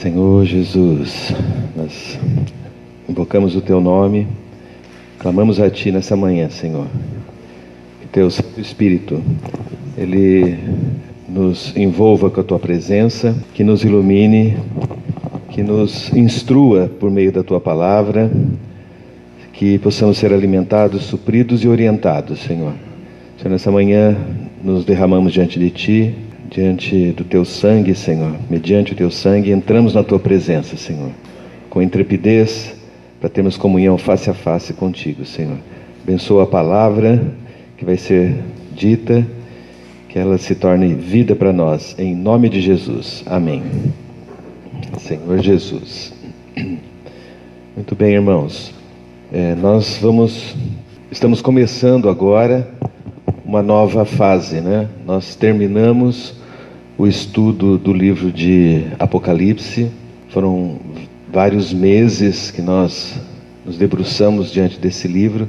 Senhor Jesus, nós invocamos o Teu nome, clamamos a Ti nessa manhã, Senhor. Que Teu Santo Espírito, Ele nos envolva com a Tua presença, que nos ilumine, que nos instrua por meio da Tua palavra, que possamos ser alimentados, supridos e orientados, Senhor. Senhor, nessa manhã nos derramamos diante de Ti, diante do Teu sangue, Senhor. Mediante o Teu sangue, entramos na Tua presença, Senhor, com intrepidez, para termos comunhão face a face contigo, Senhor. Abençoa a palavra que vai ser dita, que ela se torne vida para nós, em nome de Jesus. Amém. Senhor Jesus. Muito bem, irmãos. Estamos começando agora uma nova fase, né? Nós terminamos o estudo do livro de Apocalipse. Foram vários meses que nós nos debruçamos diante desse livro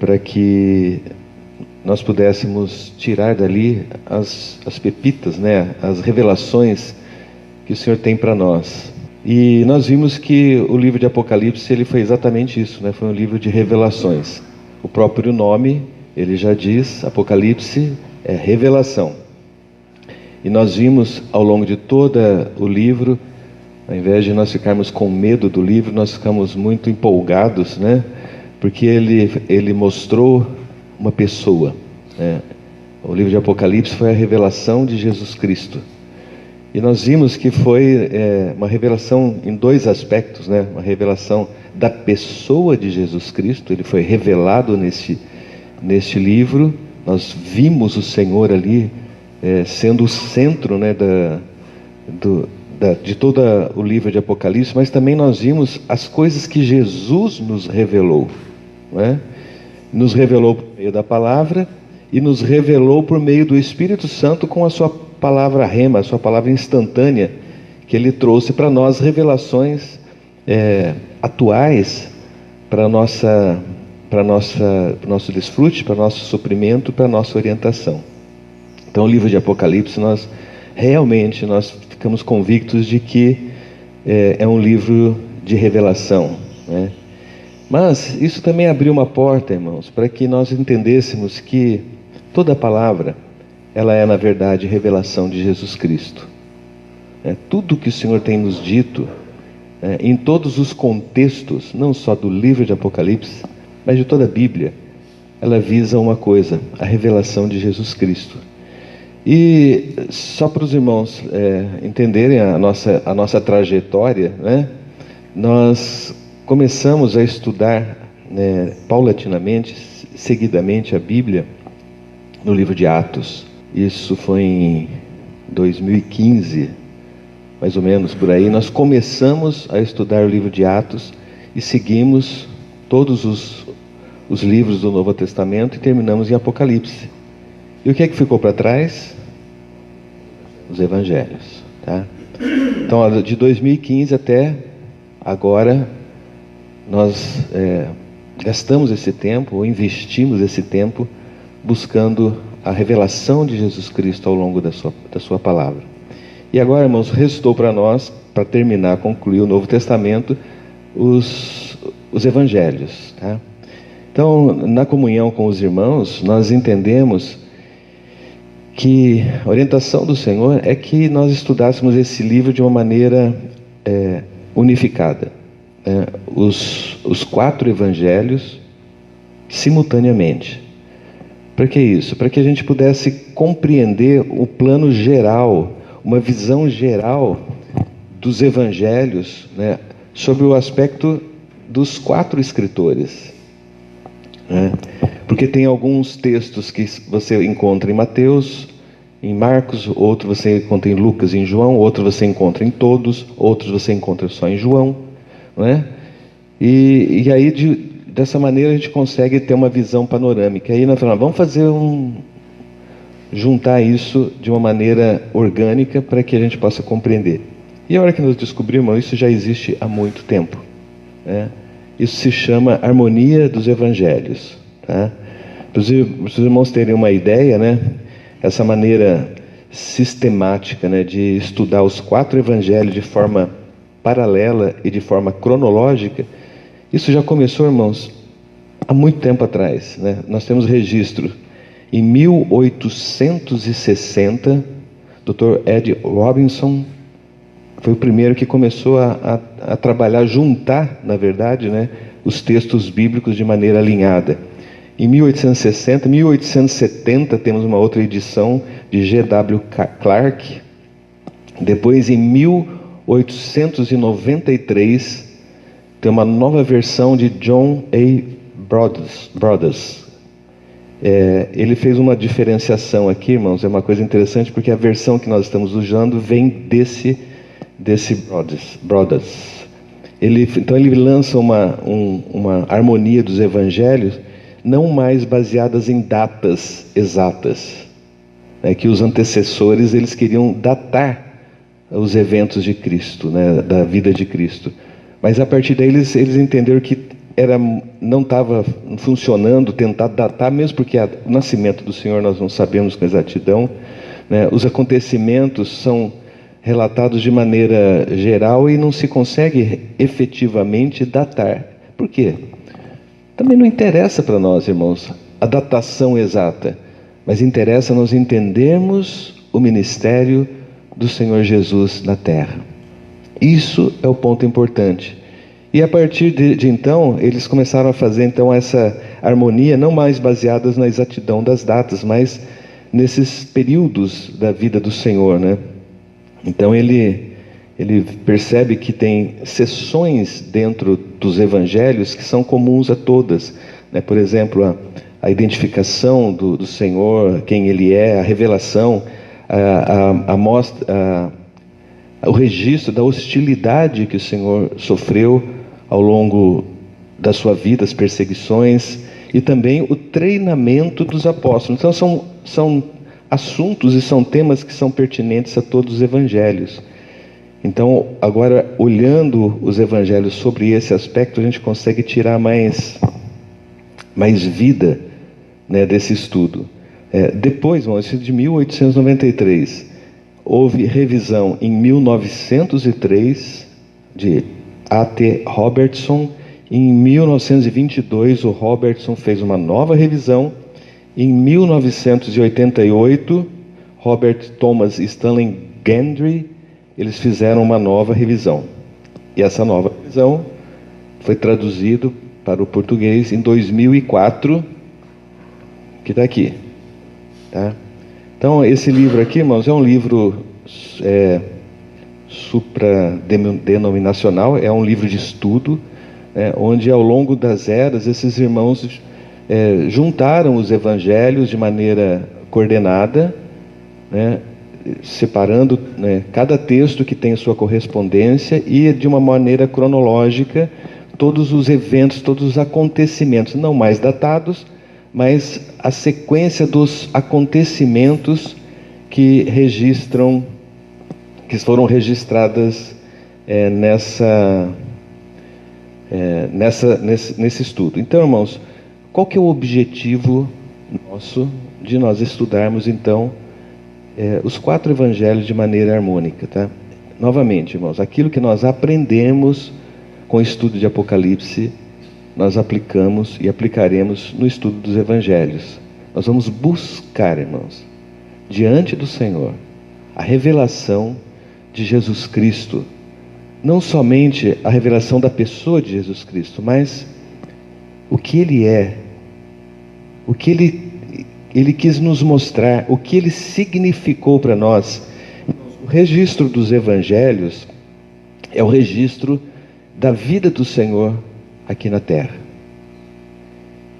para que nós pudéssemos tirar dali as pepitas, né? As revelações que o Senhor tem para nós. E nós vimos que o livro de Apocalipse, ele foi exatamente isso, né? Foi um livro de revelações. O próprio nome, ele já diz, Apocalipse é revelação. E nós vimos ao longo de todo o livro, ao invés de nós ficarmos com medo do livro, nós ficamos muito empolgados, né? Porque ele mostrou uma pessoa, né? O livro de Apocalipse foi a revelação de Jesus Cristo. E nós vimos que foi uma revelação em dois aspectos, né? Uma revelação da pessoa de Jesus Cristo. Ele foi revelado neste livro. Nós vimos o Senhor ali sendo o centro, né, de todo o livro de Apocalipse, mas também nós vimos as coisas que Jesus nos revelou, né? Nos revelou por meio da palavra e nos revelou por meio do Espírito Santo com a sua palavra rema, a sua palavra instantânea, que Ele trouxe para nós revelações atuais para nosso desfrute, para nosso suprimento, para nossa orientação. Então, o livro de Apocalipse, nós ficamos convictos de que é um livro de revelação, né? Mas isso também abriu uma porta, irmãos, para que nós entendêssemos que toda a palavra, ela é, na verdade, revelação de Jesus Cristo. Tudo que o Senhor tem nos dito, em todos os contextos, não só do livro de Apocalipse, mas de toda a Bíblia, ela visa uma coisa, a revelação de Jesus Cristo. E só para os irmãos entenderem a nossa trajetória, né? Nós começamos a estudar, paulatinamente, seguidamente, a Bíblia no livro de Atos. Isso foi em 2015, mais ou menos por aí. Nós começamos a estudar o livro de Atos e seguimos todos os livros do Novo Testamento e terminamos em Apocalipse. E o que é que ficou para trás? Os Evangelhos, tá? Então, de 2015 até agora, nós gastamos esse tempo, ou investimos esse tempo, buscando a revelação de Jesus Cristo ao longo da sua palavra. E agora, irmãos, restou para nós, para terminar, concluir o Novo Testamento, os Evangelhos, tá? Então, na comunhão com os irmãos, nós entendemos que a orientação do Senhor é que nós estudássemos esse livro de uma maneira unificada, né? Os 4 evangelhos simultaneamente. Para que isso? Para que a gente pudesse compreender o plano geral, uma visão geral dos evangelhos, né? Sobre o aspecto dos 4 escritores, né? Porque tem alguns textos que você encontra em Mateus, em Marcos, outro você encontra em Lucas e em João, outro você encontra em todos, outros você encontra só em João, não é? E aí, dessa maneira, a gente consegue ter uma visão panorâmica. Aí nós falamos, vamos juntar isso de uma maneira orgânica para que a gente possa compreender. E a hora que nós descobrimos, isso já existe há muito tempo, né? Isso se chama harmonia dos evangelhos, tá? Para os irmãos terem uma ideia, né? Essa maneira sistemática, né, de estudar os 4 evangelhos de forma paralela e de forma cronológica, isso já começou, irmãos, há muito tempo atrás, né? Nós temos registro em 1860, Dr. Ed Robinson foi o primeiro que começou a trabalhar, juntar, na verdade, né, os textos bíblicos de maneira alinhada. Em 1860, 1870 temos uma outra edição de G.W. Clark. Depois, em 1893, tem uma nova versão de John A. Brothers. Ele fez uma diferenciação aqui, irmãos, é uma coisa interessante, porque a versão que nós estamos usando vem desse Brothers. Então ele lança uma harmonia dos evangelhos, não mais baseadas em datas exatas, que os antecessores eles queriam datar os eventos de Cristo, né, da vida de Cristo, mas a partir daí eles entenderam que não estava funcionando tentar datar, mesmo porque o nascimento do Senhor nós não sabemos com exatidão, né? Os acontecimentos são relatados de maneira geral e não se consegue efetivamente datar. Por quê? Também não interessa para nós, irmãos, a datação exata, mas interessa nós entendermos o ministério do Senhor Jesus na terra. Isso é o ponto importante. E a partir de então, eles começaram a fazer então essa harmonia, não mais baseadas na exatidão das datas, mas nesses períodos da vida do Senhor, né? Então ele percebe que tem seções dentro dos evangelhos que são comuns a todas, né? Por exemplo, a identificação do Senhor, quem Ele é, a revelação, o registro da hostilidade que o Senhor sofreu ao longo da sua vida, as perseguições, e também o treinamento dos apóstolos. Então são assuntos e são temas que são pertinentes a todos os evangelhos. Então, agora, olhando os evangelhos sobre esse aspecto, a gente consegue tirar mais vida, né, desse estudo. Depois, irmãos, de 1893, houve revisão em 1903 de A.T. Robertson. Em 1922, o Robertson fez uma nova revisão. Em 1988, Robert Thomas e Stanley Gundry, eles fizeram uma nova revisão. E essa nova revisão foi traduzido para o português em 2004, que está aqui. Tá? Então, esse livro aqui, irmãos, é um livro supradenominacional, é um livro de estudo, onde ao longo das eras, esses irmãos juntaram os evangelhos de maneira coordenada, né, separando, né, cada texto que tem a sua correspondência e de uma maneira cronológica todos os eventos, todos os acontecimentos, não mais datados, mas a sequência dos acontecimentos que foram registradas nesse estudo. Então, irmãos, qual que é o objetivo nosso de nós estudarmos, então, os 4 evangelhos de maneira harmônica, tá? Novamente, irmãos, aquilo que nós aprendemos com o estudo de Apocalipse, nós aplicamos e aplicaremos no estudo dos evangelhos. Nós vamos buscar, irmãos, diante do Senhor, a revelação de Jesus Cristo. Não somente a revelação da pessoa de Jesus Cristo, mas o que Ele é, o que Ele quis nos mostrar, o que Ele significou para nós. O registro dos evangelhos é o registro da vida do Senhor aqui na terra.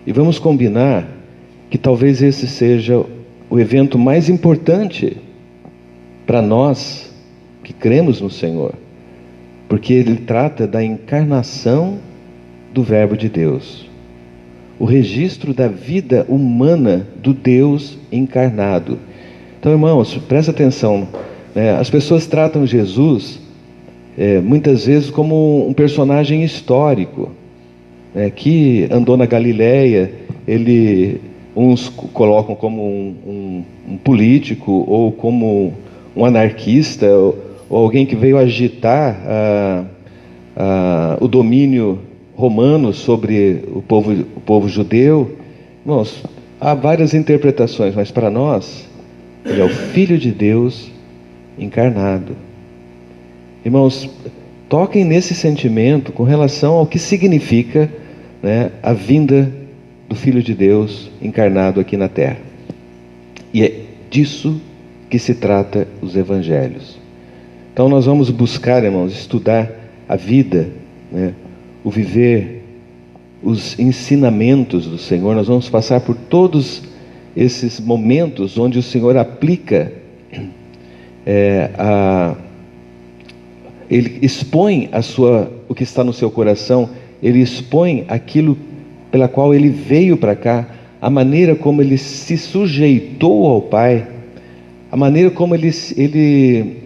E vamos combinar que talvez esse seja o evento mais importante para nós que cremos no Senhor, porque ele trata da encarnação do Verbo de Deus, o registro da vida humana do Deus encarnado. Então, irmãos, presta atenção, né? As pessoas tratam Jesus muitas vezes como um personagem histórico, que andou na Galileia, ele uns colocam como um político, ou como um anarquista, ou alguém que veio agitar o domínio romano sobre o povo judeu. Irmãos, há várias interpretações, mas para nós, ele é o Filho de Deus encarnado. Irmãos, toquem nesse sentimento com relação ao que significa, né, a vinda do Filho de Deus encarnado aqui na terra. E é disso que se trata os evangelhos. Então nós vamos buscar, irmãos, estudar a vida, né, o viver, os ensinamentos do Senhor. Nós vamos passar por todos esses momentos onde o Senhor aplica, Ele expõe o que está no seu coração, Ele expõe aquilo pela qual Ele veio para cá, a maneira como Ele se sujeitou ao Pai, a maneira como Ele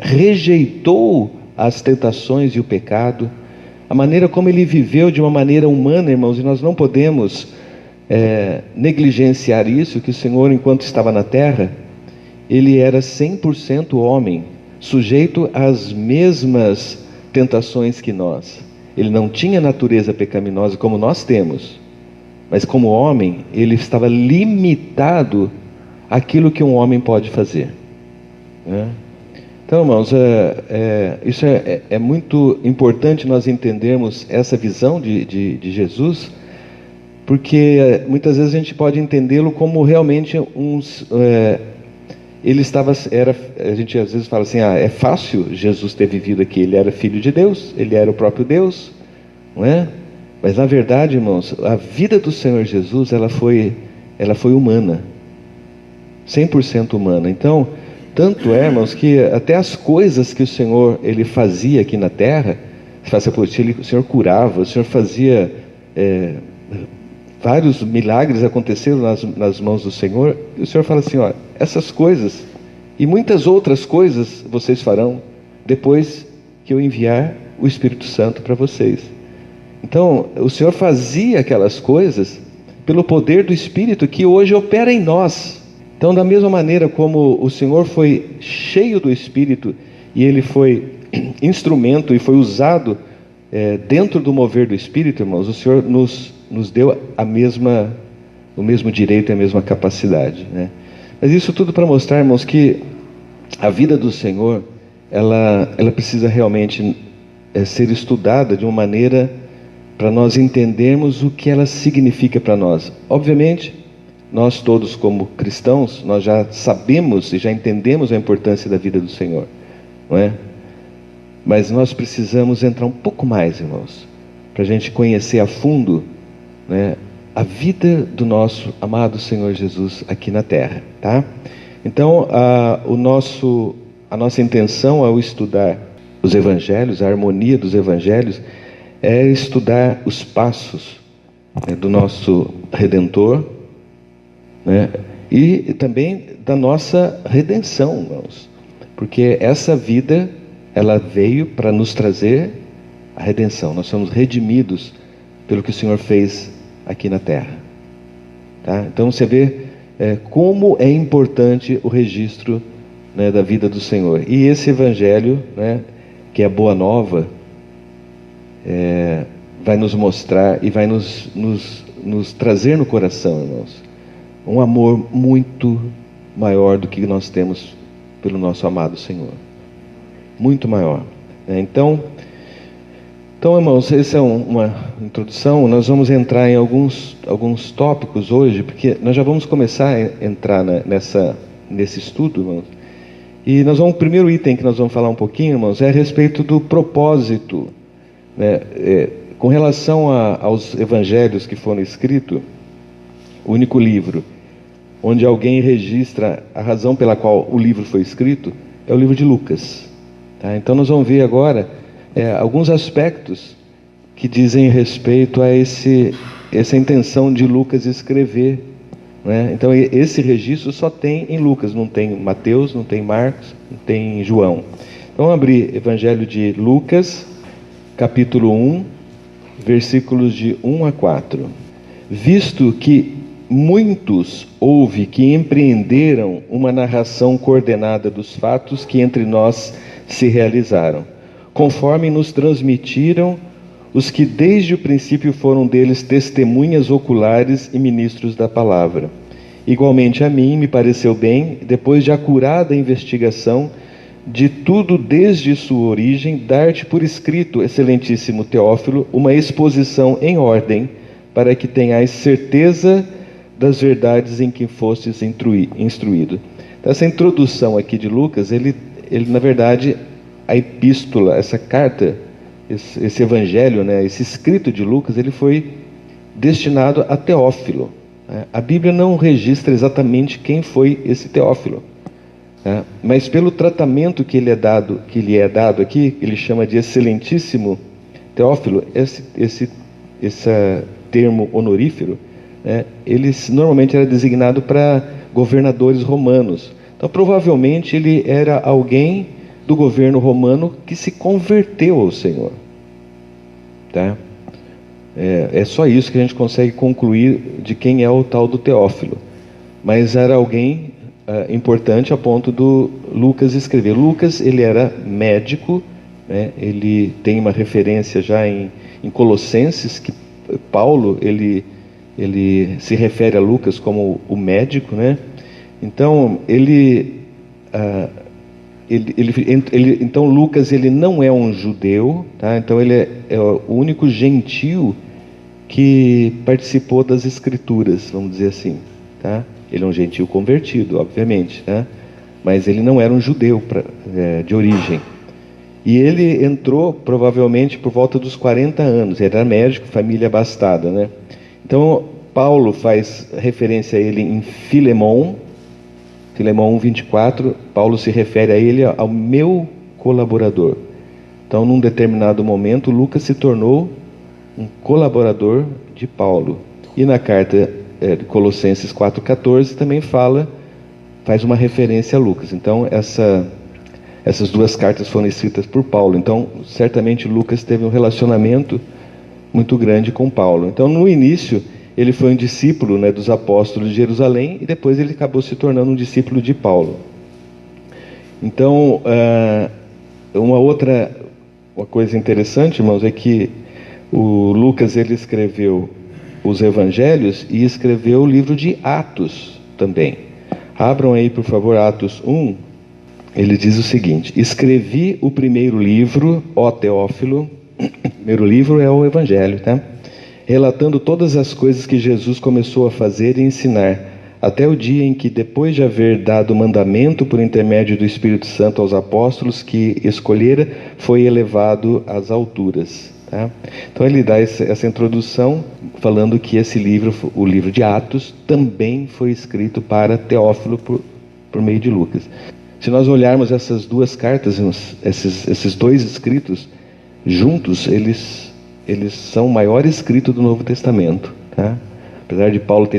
rejeitou as tentações e o pecado, a maneira como Ele viveu de uma maneira humana, irmãos, e nós não podemos negligenciar isso, que o Senhor, enquanto estava na terra, Ele era 100% homem, sujeito às mesmas tentações que nós. Ele não tinha natureza pecaminosa como nós temos, mas como homem, Ele estava limitado àquilo que um homem pode fazer, né? Então, irmãos, isso é muito importante nós entendermos essa visão de Jesus, porque muitas vezes a gente pode entendê-lo como realmente a gente às vezes fala assim, é fácil Jesus ter vivido aqui, Ele era Filho de Deus, Ele era o próprio Deus, não é? Mas na verdade, irmãos, a vida do Senhor Jesus, ela foi humana, 100% humana. Então, tanto é, irmãos, que até as coisas que o Senhor, Ele fazia aqui na terra, o Senhor curava, o Senhor fazia, vários milagres aconteceram nas mãos do Senhor, e o Senhor fala assim, essas coisas e muitas outras coisas vocês farão depois que eu enviar o Espírito Santo para vocês. Então, o Senhor fazia aquelas coisas pelo poder do Espírito que hoje opera em nós. Então, da mesma maneira como o Senhor foi cheio do Espírito e Ele foi instrumento e foi usado dentro do mover do Espírito, irmãos, o Senhor nos deu o mesmo direito e a mesma capacidade, né? Mas isso tudo para mostrar, irmãos, que a vida do Senhor, ela precisa realmente ser estudada de uma maneira para nós entendermos o que ela significa para nós. Obviamente, nós todos como cristãos, nós já sabemos e já entendemos a importância da vida do Senhor, não é? Mas nós precisamos entrar um pouco mais, irmãos, para a gente conhecer a fundo, né, a vida do nosso amado Senhor Jesus aqui na terra, tá? Então, a nossa intenção ao estudar os evangelhos, a harmonia dos evangelhos, é estudar os passos, né, do nosso Redentor, né, e também da nossa redenção, irmãos, porque essa vida, ela veio para nos trazer a redenção. Nós somos redimidos pelo que o Senhor fez aqui na terra, tá? Então você vê como é importante o registro, né, da vida do Senhor. E esse evangelho, né, que é a boa nova, vai nos mostrar e vai nos trazer no coração, irmãos, um amor muito maior do que nós temos pelo nosso amado Senhor, muito maior, né? Então, irmãos, essa é uma introdução. Nós vamos entrar em alguns tópicos hoje, porque nós já vamos começar a entrar nesse estudo, irmãos. E o primeiro item que nós vamos falar um pouquinho, irmãos, é a respeito do propósito, né? Com relação aos evangelhos que foram escritos, o único livro onde alguém registra a razão pela qual o livro foi escrito é o livro de Lucas, tá? Então nós vamos ver agora alguns aspectos que dizem respeito a essa intenção de Lucas escrever, né? Então esse registro só tem em Lucas, não tem em Mateus, não tem em Marcos, não tem em João. Então vamos abrir Evangelho de Lucas, capítulo 1, versículos de 1 a 4. Visto que muitos houve que empreenderam uma narração coordenada dos fatos que entre nós se realizaram, conforme nos transmitiram os que desde o princípio foram deles testemunhas oculares e ministros da palavra. Igualmente a mim me pareceu bem, depois de acurada investigação de tudo desde sua origem, dar-te por escrito, excelentíssimo Teófilo, uma exposição em ordem, para que tenhais certeza das verdades em que fostes instruído. Então, essa introdução aqui de Lucas, ele na verdade, a epístola, essa carta, esse evangelho, né, esse escrito de Lucas, ele foi destinado a Teófilo. A Bíblia não registra exatamente quem foi esse Teófilo, mas pelo tratamento que lhe é dado aqui, ele chama de excelentíssimo Teófilo. Esse termo honorífero, ele normalmente era designado para governadores romanos. Então, provavelmente, ele era alguém do governo romano que se converteu ao Senhor. Tá? É só isso que a gente consegue concluir de quem é o tal do Teófilo. Mas era alguém importante a ponto do Lucas escrever. Lucas, ele era médico, né? Ele tem uma referência já em Colossenses, que Paulo, ele se refere a Lucas como o médico, né? Então, então Lucas, ele não é um judeu, tá? Então ele é o único gentio que participou das escrituras, vamos dizer assim, tá? Ele é um gentio convertido, obviamente, tá? Mas ele não era um judeu de origem. E ele entrou provavelmente por volta dos 40 anos, ele era médico, família abastada, né? Então Paulo faz referência a ele em Filemão 1:24, Paulo se refere a ele ao meu colaborador. Então, num determinado momento, Lucas se tornou um colaborador de Paulo. E na carta de Colossenses 4:14 também faz uma referência a Lucas. Então, essas duas cartas foram escritas por Paulo. Então, certamente Lucas teve um relacionamento muito grande com Paulo. Então, no início, ele foi um discípulo, né, dos apóstolos de Jerusalém, e depois ele acabou se tornando um discípulo de Paulo. Então, uma coisa interessante, irmãos, é que o Lucas, ele escreveu os evangelhos e escreveu o livro de Atos também. Abram aí, por favor, Atos 1. Ele diz o seguinte: escrevi o primeiro livro, ó Teófilo. O primeiro livro é o evangelho, tá? Relatando todas as coisas que Jesus começou a fazer e ensinar, até o dia em que, depois de haver dado mandamento por intermédio do Espírito Santo aos apóstolos que escolhera, foi elevado às alturas. Tá? Então ele dá essa introdução falando que esse livro, o livro de Atos, também foi escrito para Teófilo por meio de Lucas. Se nós olharmos essas duas cartas, esses dois escritos juntos, eles são o maior escrito do Novo Testamento, tá? Apesar de Paulo ter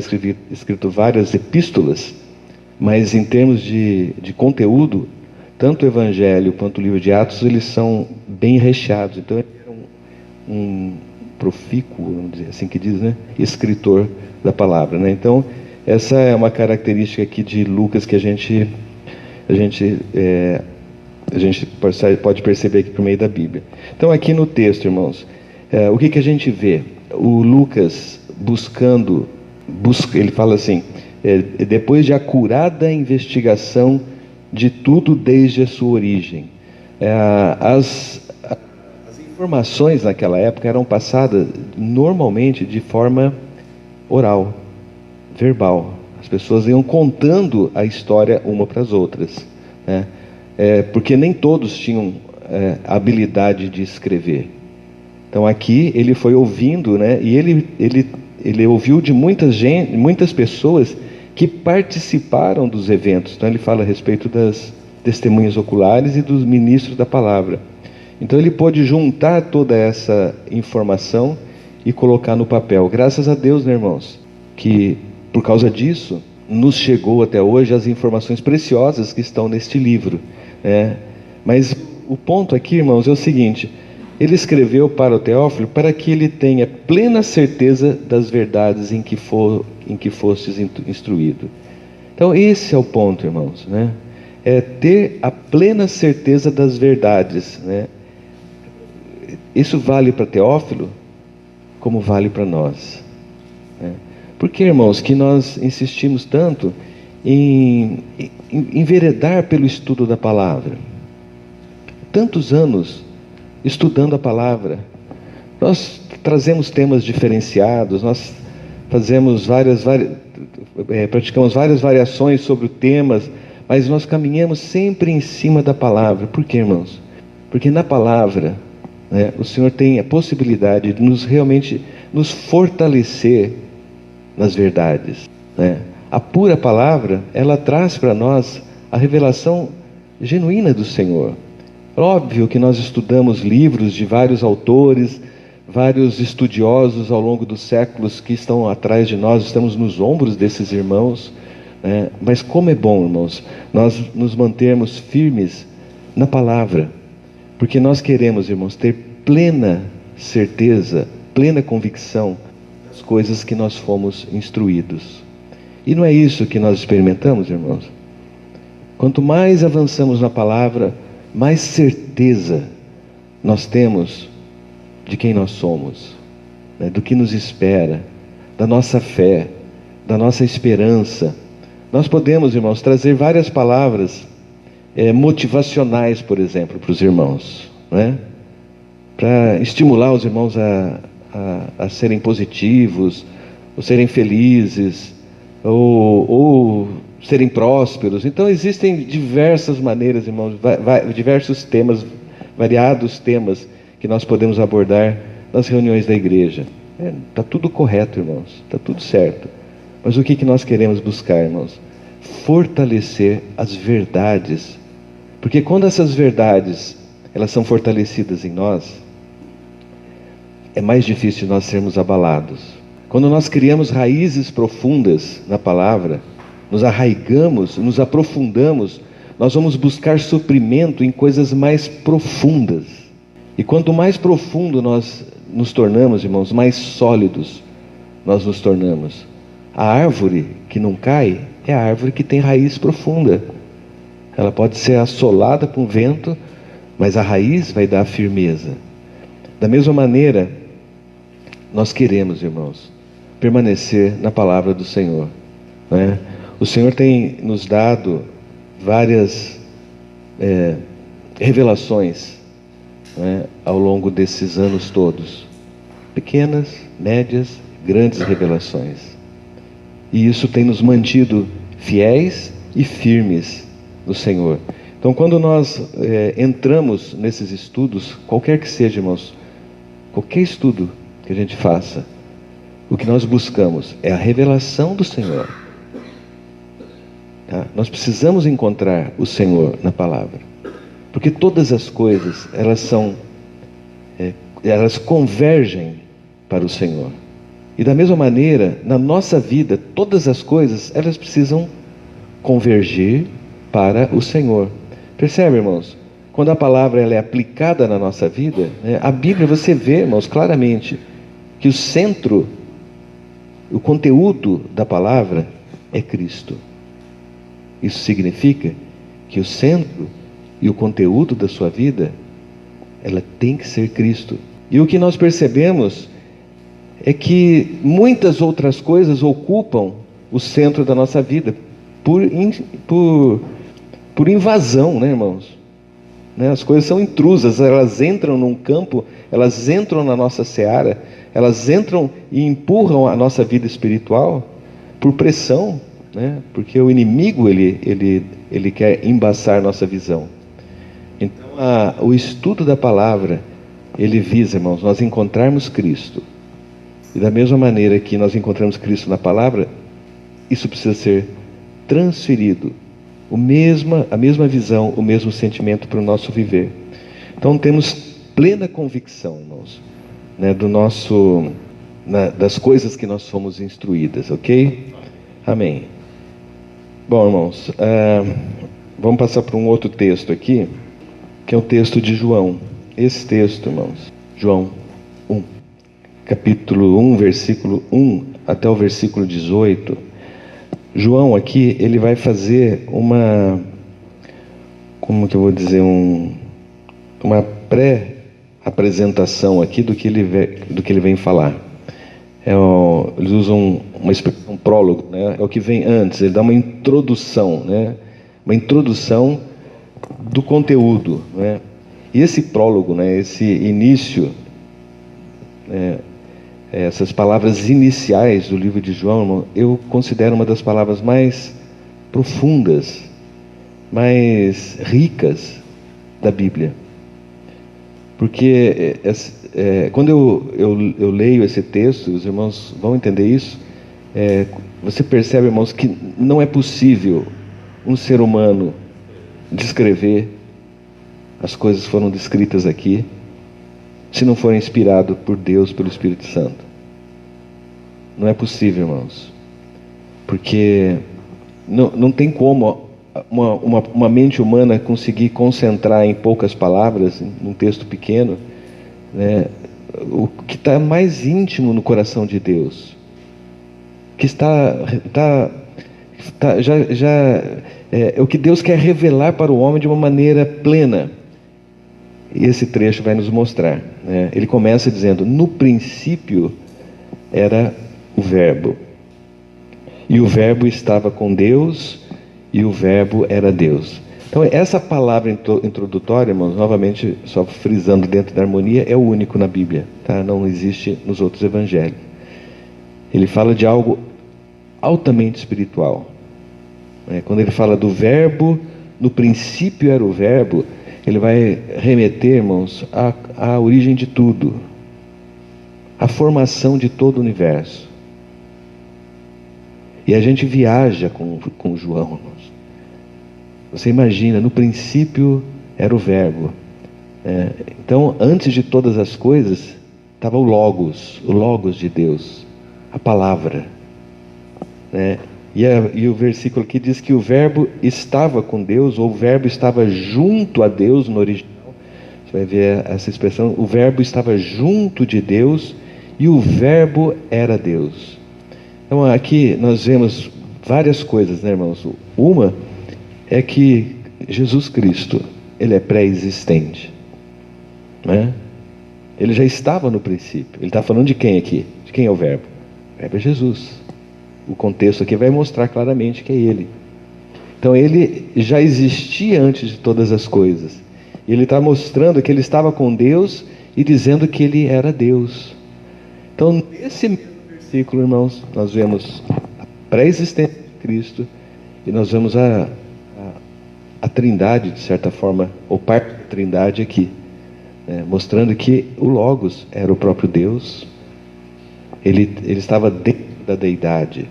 escrito várias epístolas, mas em termos de conteúdo, tanto o Evangelho quanto o livro de Atos, eles são bem recheados. Então ele era um profícuo, vamos dizer assim que diz, né? Escritor da palavra, né? Então essa é uma característica aqui de Lucas que a gente pode perceber aqui por meio da Bíblia. Então aqui no texto, irmãos, o que a gente vê? O Lucas ele fala assim, depois de acurada investigação de tudo desde a sua origem. As informações naquela época eram passadas normalmente de forma oral, verbal. As pessoas iam contando a história uma para as outras, né? Porque nem todos tinham a habilidade de escrever. Então aqui ele foi ouvindo, né? E ele ouviu de muitas pessoas que participaram dos eventos. Então ele fala a respeito das testemunhas oculares e dos ministros da palavra. Então ele pôde juntar toda essa informação e colocar no papel. Graças a Deus, né, irmãos, que por causa disso nos chegou até hoje as informações preciosas que estão neste livro, né? Mas o ponto aqui, irmãos, é o seguinte: ele escreveu para o Teófilo para que ele tenha plena certeza das verdades em que fostes instruído. Então esse é o ponto, irmãos, né? É ter a plena certeza das verdades, né? Isso vale para Teófilo, como vale para nós, né? Por que, irmãos, que nós insistimos tanto em enveredar pelo estudo da palavra? Tantos anos estudando a palavra, nós trazemos temas diferenciados, nós fazemos praticamos várias variações sobre temas, mas nós caminhamos sempre em cima da palavra. Por quê, irmãos? Porque na palavra, né, o Senhor tem a possibilidade de realmente nos fortalecer nas verdades, né? A pura palavra, ela traz para nós a revelação genuína do Senhor. Óbvio que nós estudamos livros de vários autores, vários estudiosos ao longo dos séculos que estão atrás de nós, estamos nos ombros desses irmãos, né? Mas como é bom, irmãos, nós nos mantermos firmes na palavra, porque nós queremos, irmãos, ter plena certeza, plena convicção das coisas que nós fomos instruídos. E não é isso que nós experimentamos, irmãos? Quanto mais avançamos na palavra, mais certeza nós temos de quem nós somos, né? Do que nos espera, da nossa fé, da nossa esperança. Nós podemos, irmãos, trazer várias palavras motivacionais, por exemplo, para os irmãos, né? Para estimular os irmãos a serem positivos, ou serem felizes, ou serem prósperos. Então existem diversas maneiras, irmãos, diversos temas, variados temas que nós podemos abordar nas reuniões da igreja. Está tudo correto, irmãos, está tudo certo. Mas o que nós queremos buscar, irmãos? Fortalecer as verdades. Porque quando essas verdades, elas são fortalecidas em nós, é mais difícil nós sermos abalados. Quando nós criamos raízes profundas na palavra, nos arraigamos, nos aprofundamos, nós vamos buscar suprimento em coisas mais profundas. E quanto mais profundo nós nos tornamos, irmãos, mais sólidos nós nos tornamos. A árvore que não cai é a árvore que tem raiz profunda. Ela pode ser assolada por um vento, mas a raiz vai dar firmeza. Da mesma maneira, nós queremos, irmãos, permanecer na palavra do Senhor, né? O Senhor tem nos dado várias revelações, né, ao longo desses anos todos. Pequenas, médias, grandes revelações. E isso tem nos mantido fiéis e firmes no Senhor. Então, quando nós entramos nesses estudos, qualquer que seja, irmãos, qualquer estudo que a gente faça, o que nós buscamos é a revelação do Senhor. Tá? Nós precisamos encontrar o Senhor na palavra, porque todas as coisas, elas convergem para o Senhor. E da mesma maneira, na nossa vida, todas as coisas, elas precisam convergir para o Senhor. Percebe, irmãos? Quando a palavra ela é aplicada na nossa vida, né, a Bíblia você vê, irmãos, claramente que o centro, o conteúdo da palavra é Cristo. Isso significa que o centro e o conteúdo da sua vida, ela tem que ser Cristo. E o que nós percebemos é que muitas outras coisas ocupam o centro da nossa vida por invasão, né, irmãos? Né? As coisas são intrusas, elas entram num campo, elas entram na nossa seara, elas entram e empurram a nossa vida espiritual por pressão, né? Porque o inimigo ele quer embaçar nossa visão. Então o estudo da palavra, ele visa, irmãos, nós encontrarmos Cristo. E da mesma maneira que nós encontramos Cristo na palavra, isso precisa ser transferido. A mesma visão, o mesmo sentimento para o nosso viver. Então temos plena convicção, irmãos, né, das coisas que nós fomos instruídas, ok? Amém. Bom, irmãos, vamos passar para um outro texto aqui, que é o texto de João. esse texto, irmãos, João 1, capítulo 1, versículo 1 até o versículo 18, João aqui, ele vai fazer como que eu vou dizer, uma pré-apresentação aqui do que ele vem falar. Eles usam um prólogo, né? É o que vem antes, ele dá uma introdução, né? Uma introdução do conteúdo, né? E esse prólogo, né? Esse início, essas palavras iniciais do livro de João, irmão, eu considero uma das palavras mais profundas, mais ricas da Bíblia. Porque quando eu leio esse texto, os irmãos vão entender isso, você percebe, irmãos, que não é possível um ser humano descrever as coisas que foram descritas aqui, se não for inspirado por Deus, pelo Espírito Santo. Não é possível, irmãos. Porque não tem como uma mente humana conseguir concentrar em poucas palavras, num texto pequeno, né, o que está mais íntimo no coração de Deus, que o que Deus quer revelar para o homem de uma maneira plena. E esse trecho vai nos mostrar, né? Ele começa dizendo: no princípio era o Verbo, e o Verbo estava com Deus, e o Verbo era Deus. Então essa palavra introdutória, irmãos, novamente, só frisando dentro da harmonia, é o único na Bíblia, tá? Não existe nos outros evangelhos. Ele fala de algo altamente espiritual, né? Quando ele fala do Verbo, no princípio era o Verbo, ele vai remeter, irmãos, à origem de tudo, à formação de todo o universo. E a gente viaja com João, irmãos. Você imagina, no princípio era o Verbo. Então, antes de todas as coisas, estava o Logos de Deus, a palavra, né? E o versículo aqui diz que o Verbo estava com Deus, ou o Verbo estava junto a Deus no original. Você vai ver essa expressão: o Verbo estava junto de Deus e o Verbo era Deus. Então aqui nós vemos várias coisas, né, irmãos? Uma é que Jesus Cristo, ele é pré-existente, né? Ele já estava no princípio. Ele está falando de quem aqui? De quem é o Verbo? O Verbo é Jesus. O contexto aqui vai mostrar claramente que é Ele. Então Ele já existia antes de todas as coisas. Ele está mostrando que Ele estava com Deus e dizendo que Ele era Deus. Então nesse versículo, irmãos, nós vemos a pré-existência de Cristo e nós vemos a Trindade, de certa forma, ou parte da Trindade aqui, né, mostrando que o Logos era o próprio Deus. Ele estava dentro da deidade.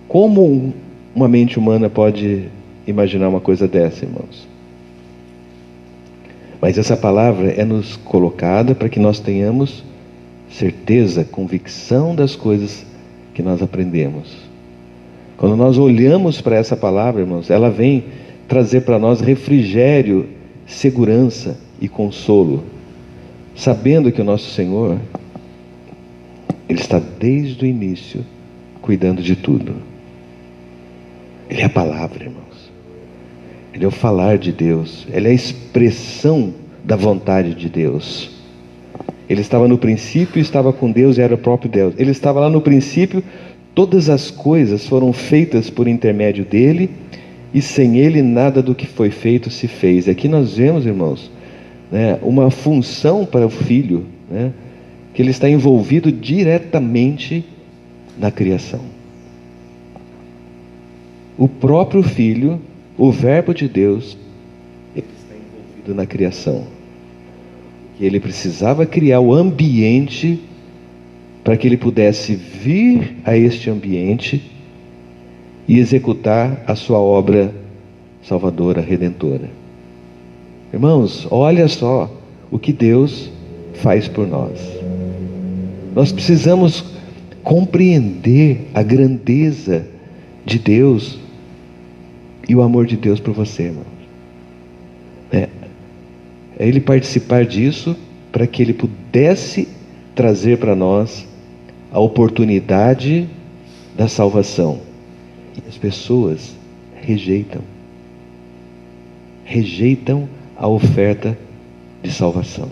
Como uma mente humana pode imaginar uma coisa dessa, irmãos? Mas essa palavra é nos colocada para que nós tenhamos certeza, convicção das coisas que nós aprendemos. Quando nós olhamos para essa palavra, irmãos, ela vem trazer para nós refrigério, segurança e consolo, sabendo que o nosso Senhor, Ele está desde o início cuidando de tudo. Ele é a palavra, irmãos. Ele é o falar de Deus. Ele é a expressão da vontade de Deus. Ele estava no princípio, estava com Deus e era o próprio Deus. Ele estava lá no princípio, todas as coisas foram feitas por intermédio dele, e sem ele nada do que foi feito se fez. Aqui nós vemos, irmãos, né, uma função para o Filho, né, que ele está envolvido diretamente na criação. O próprio Filho, o Verbo de Deus, ele está envolvido na criação. E ele precisava criar o ambiente para que ele pudesse vir a este ambiente e executar a sua obra salvadora, redentora. Irmãos, olha só o que Deus faz por nós. Nós precisamos compreender a grandeza de Deus e o amor de Deus por você, irmãos. é ele participar disso para que ele pudesse trazer para nós a oportunidade da salvação. E as pessoas rejeitam a oferta de salvação.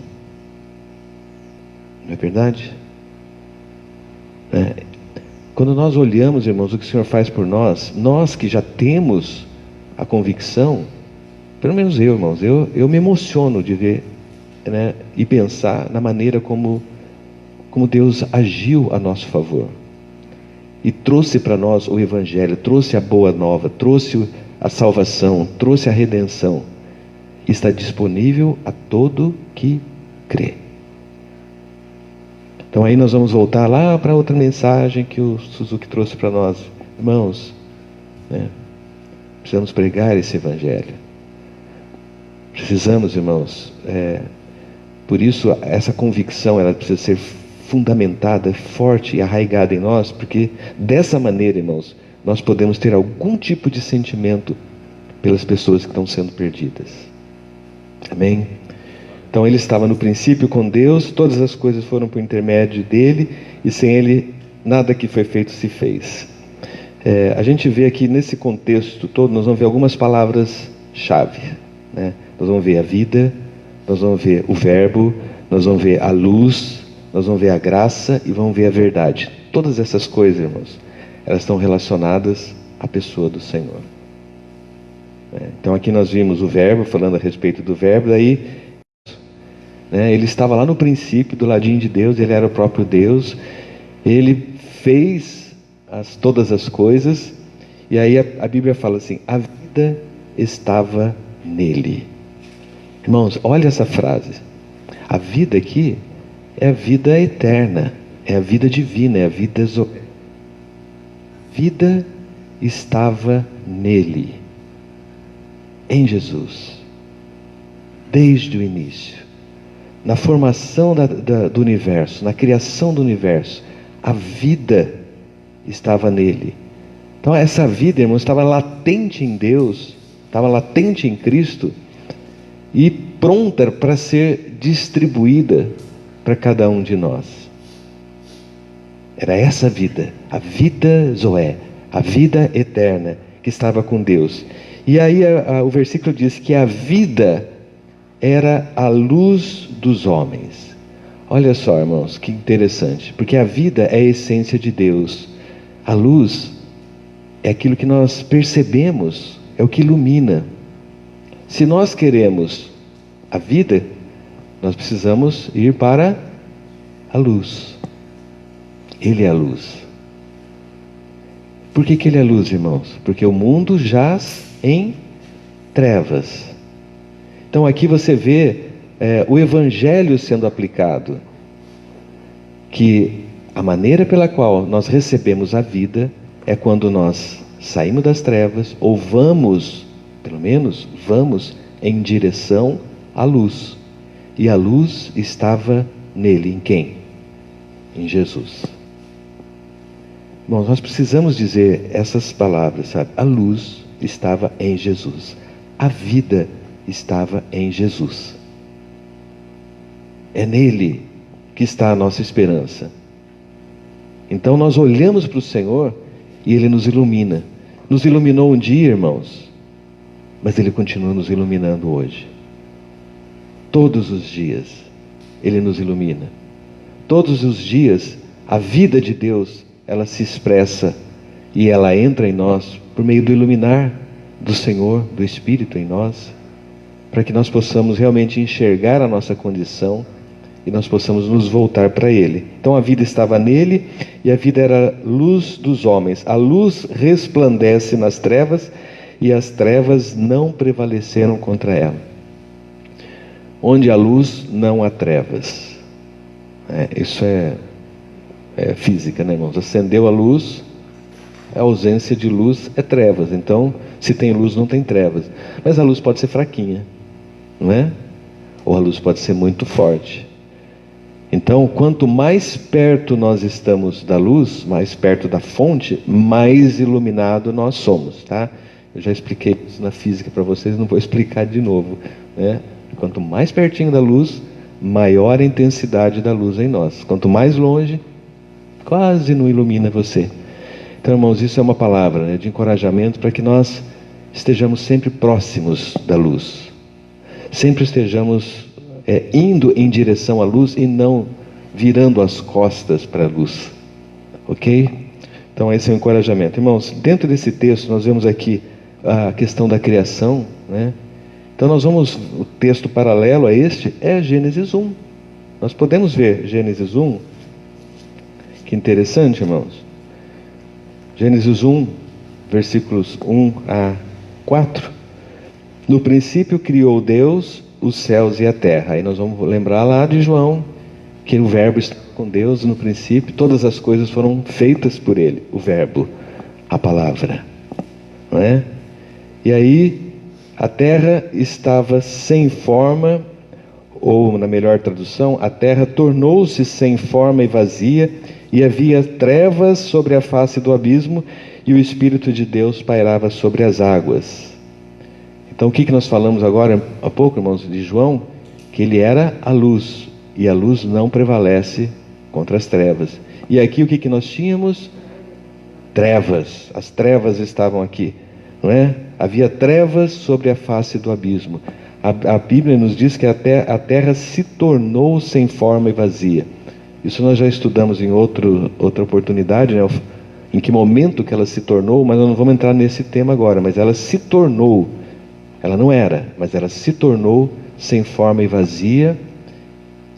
Não é verdade? Quando nós olhamos, irmãos, o que o Senhor faz por nós, nós que já temos a convicção, pelo menos eu, irmãos, eu me emociono de ver, né, e pensar na maneira como Deus agiu a nosso favor e trouxe para nós o Evangelho, trouxe a boa nova, trouxe a salvação, trouxe a redenção. Está disponível a todo que crê. Então aí nós vamos voltar lá para outra mensagem que o Suzuki trouxe para nós. Irmãos, precisamos pregar esse Evangelho. Precisamos, irmãos, por isso essa convicção ela precisa ser fundamentada, forte e arraigada em nós, porque dessa maneira, irmãos, nós podemos ter algum tipo de sentimento pelas pessoas que estão sendo perdidas. Amém? Então ele estava no princípio com Deus, todas as coisas foram por intermédio dele, e sem ele nada que foi feito se fez. A gente vê aqui nesse contexto todo, nós vamos ver algumas palavras-chave, né? Nós vamos ver a vida, nós vamos ver o verbo, nós vamos ver a luz, nós vamos ver a graça e vamos ver a verdade. Todas essas coisas, irmãos, elas estão relacionadas à pessoa do Senhor. Então aqui nós vimos o verbo, falando a respeito do verbo, daí ele estava lá no princípio, do ladinho de Deus, ele era o próprio Deus, ele fez todas as coisas, e aí a Bíblia fala assim, a vida estava nele. Irmãos, olha essa frase, a vida aqui é a vida eterna, é a vida divina, é a vida Zoé. Vida estava nele, em Jesus, desde o início. Na formação do universo, na criação do universo, a vida estava nele. Então essa vida, irmãos, estava latente em Deus, estava latente em Cristo e pronta para ser distribuída para cada um de nós. Era essa vida, a vida Zoé, a vida eterna que estava com Deus. E aí o versículo diz que a vida era a luz dos homens. Olha só, irmãos, que interessante, porque a vida é a essência de Deus. A luz é aquilo que nós percebemos, é o que ilumina. Se nós queremos a vida, nós precisamos ir para a luz. Ele é a luz. Por que ele é a luz, irmãos? Porque o mundo jaz em trevas. Então aqui você vê o Evangelho sendo aplicado, que a maneira pela qual nós recebemos a vida é quando nós saímos das trevas, ou vamos, pelo menos, vamos em direção à luz. E a luz estava nele, em quem? Em Jesus. Bom, nós precisamos dizer essas palavras, sabe? A luz estava em Jesus. A vida estava em Jesus. É nele que está a nossa esperança. Então nós olhamos para o Senhor e Ele nos ilumina. Nos iluminou um dia, irmãos, mas Ele continua nos iluminando hoje. Todos os dias Ele nos ilumina. Todos os dias a vida de Deus, ela se expressa e ela entra em nós por meio do iluminar do Senhor, do Espírito em nós, para que nós possamos realmente enxergar a nossa condição e nós possamos nos voltar para Ele. Então a vida estava nele e a vida era luz dos homens. A luz resplandece nas trevas e as trevas não prevaleceram contra ela. Onde há luz, não há trevas. Isso é física, né, irmãos? Acendeu a luz, a ausência de luz é trevas. Então, se tem luz, não tem trevas. Mas a luz pode ser fraquinha, não é? Ou a luz pode ser muito forte. Então, quanto mais perto nós estamos da luz, mais perto da fonte, mais iluminado nós somos, tá? Eu já expliquei isso na física para vocês, não vou explicar de novo, né? Quanto mais pertinho da luz, maior a intensidade da luz em nós. Quanto mais longe, quase não ilumina você. Então, irmãos, isso é uma palavra, né, de encorajamento para que nós estejamos sempre próximos da luz. Sempre estejamos indo em direção à luz e não virando as costas para a luz. Ok? Então esse é o encorajamento. Irmãos, dentro desse texto nós vemos aqui a questão da criação, né? Então nós vamos, o texto paralelo a este é Gênesis 1. Nós podemos ver Gênesis 1. Que interessante, irmãos. Gênesis 1, versículos 1 a 4. No princípio criou Deus os céus e a terra. Aí nós vamos lembrar lá de João, que o verbo está com Deus no princípio, todas as coisas foram feitas por ele, o verbo, a palavra, não é? E aí a terra estava sem forma, ou na melhor tradução, a terra tornou-se sem forma e vazia, e havia trevas sobre a face do abismo, e o Espírito de Deus pairava sobre as águas. Então o que nós falamos agora há pouco, irmãos, de João? Que ele era a luz, e a luz não prevalece contra as trevas. E aqui o que nós tínhamos? Trevas. As trevas estavam aqui, não é? Havia trevas sobre a face do abismo. A Bíblia nos diz que a terra se tornou sem forma e vazia. Isso nós já estudamos em outra oportunidade, né? Em que momento que ela se tornou, mas nós não vamos entrar nesse tema agora. Mas ela se tornou, ela não era, mas ela se tornou sem forma e vazia.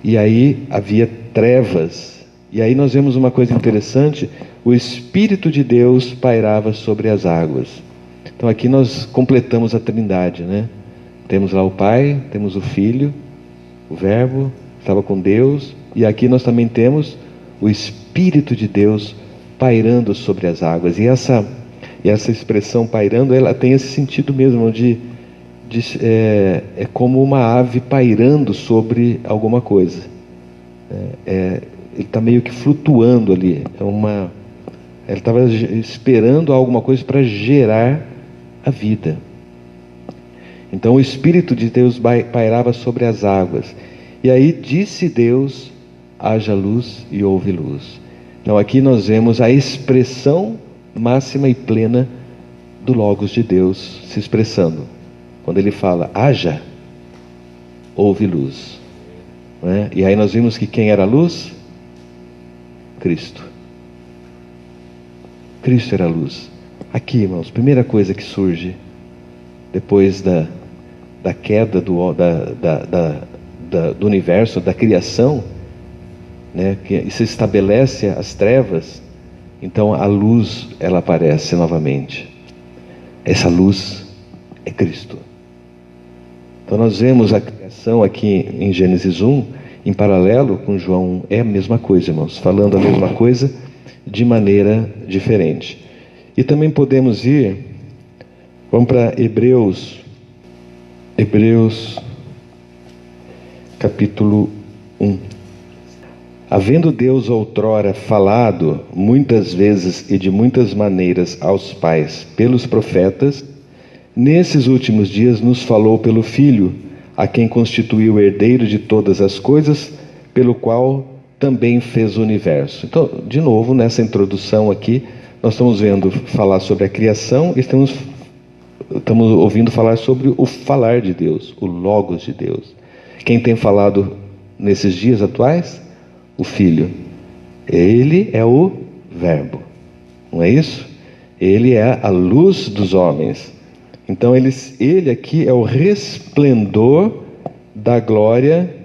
E aí havia trevas. E aí nós vemos uma coisa interessante: o Espírito de Deus pairava sobre as águas. Então aqui nós completamos a Trindade, né? Temos lá o Pai, temos o Filho, o Verbo, estava com Deus, e aqui nós também temos o Espírito de Deus pairando sobre as águas. E essa expressão pairando, ela tem esse sentido mesmo é como uma ave pairando sobre alguma coisa. Ele está meio que flutuando ali. Ele estava esperando alguma coisa para gerar a vida. Então o Espírito de Deus pairava sobre as águas. E aí disse Deus: haja luz, e houve luz. Então aqui nós vemos a expressão máxima e plena do Logos de Deus se expressando. Quando ele fala, haja, houve luz, não é? E aí nós vimos que quem era a luz? Cristo. Cristo era a luz. Aqui, irmãos, primeira coisa que surge depois da queda do universo, da criação, né, que se estabelece as trevas. Então a luz, ela aparece novamente. Essa luz é Cristo. Então nós vemos a criação aqui em Gênesis 1, em paralelo com João 1, é a mesma coisa, irmãos, falando a mesma coisa de maneira diferente. E também podemos vamos para Hebreus capítulo 1. Havendo Deus outrora falado muitas vezes e de muitas maneiras aos pais pelos profetas, nesses últimos dias nos falou pelo Filho, a quem constituiu o herdeiro de todas as coisas, pelo qual também fez o universo. Então, de novo, nessa introdução aqui, nós estamos vendo falar sobre a criação e estamos ouvindo falar sobre o falar de Deus, o Logos de Deus. Quem tem falado nesses dias atuais? O Filho. Ele é o Verbo, não é isso? Ele é a luz dos homens. Então ele aqui é o resplendor da glória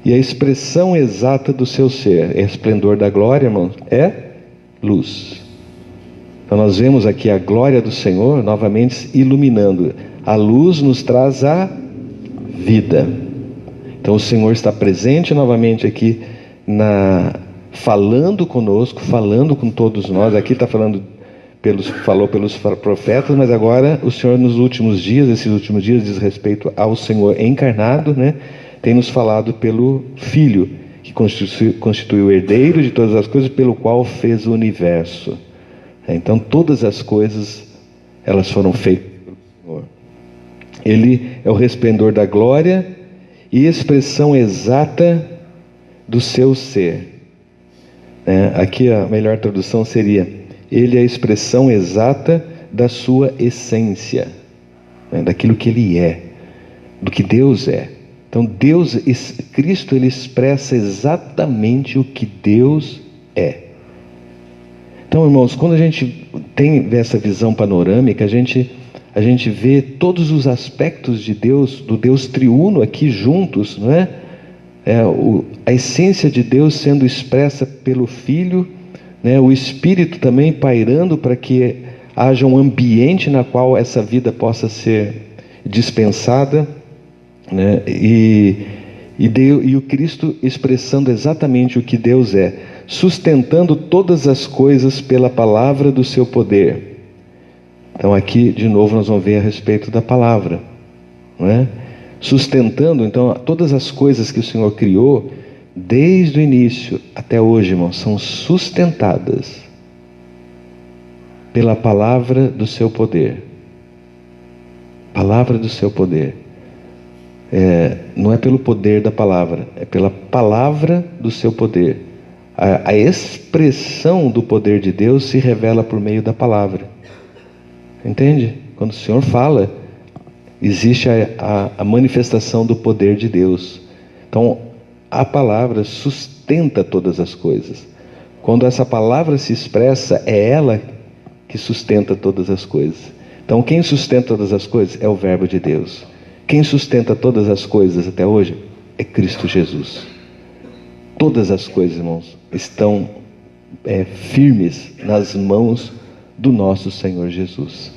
e a expressão exata do seu ser. Resplendor da glória, irmãos, é luz. Então nós vemos aqui a glória do Senhor novamente iluminando. A luz nos traz a vida. Então o Senhor está presente novamente aqui, falando conosco, falando com todos nós. Aqui está falando falou pelos profetas, mas agora o Senhor nos últimos dias, esses últimos dias diz respeito ao Senhor encarnado, né? Tem nos falado pelo Filho, que constituiu o herdeiro de todas as coisas, pelo qual fez o universo. Então todas as coisas, elas foram feitas pelo Senhor. Ele é o resplendor da glória e expressão exata do seu ser. Aqui a melhor tradução seria: Ele é a expressão exata da sua essência, daquilo que Ele é, do que Deus é. Então Cristo, Ele expressa exatamente o que Deus é. Então, irmãos, quando a gente tem essa visão panorâmica, a gente vê todos os aspectos de Deus, do Deus triuno aqui juntos, não é? A essência de Deus sendo expressa pelo Filho, né? O Espírito também pairando para que haja um ambiente na qual essa vida possa ser dispensada, né? E o Cristo expressando exatamente o que Deus é, sustentando todas as coisas pela palavra do seu poder. Então aqui de novo nós vamos ver a respeito da palavra, não é? Sustentando então todas as coisas que o Senhor criou, desde o início até hoje, irmãos, são sustentadas pela palavra do seu poder. Palavra do seu poder. Não é pelo poder da palavra, é pela palavra do seu poder. A expressão do poder de Deus se revela por meio da palavra. Entende? Quando o Senhor fala, existe a manifestação do poder de Deus. Então, a palavra sustenta todas as coisas. Quando essa palavra se expressa, é ela que sustenta todas as coisas. Então, quem sustenta todas as coisas é o Verbo de Deus. Quem sustenta todas as coisas até hoje é Cristo Jesus. Todas as coisas, irmãos, estão firmes nas mãos do nosso Senhor Jesus,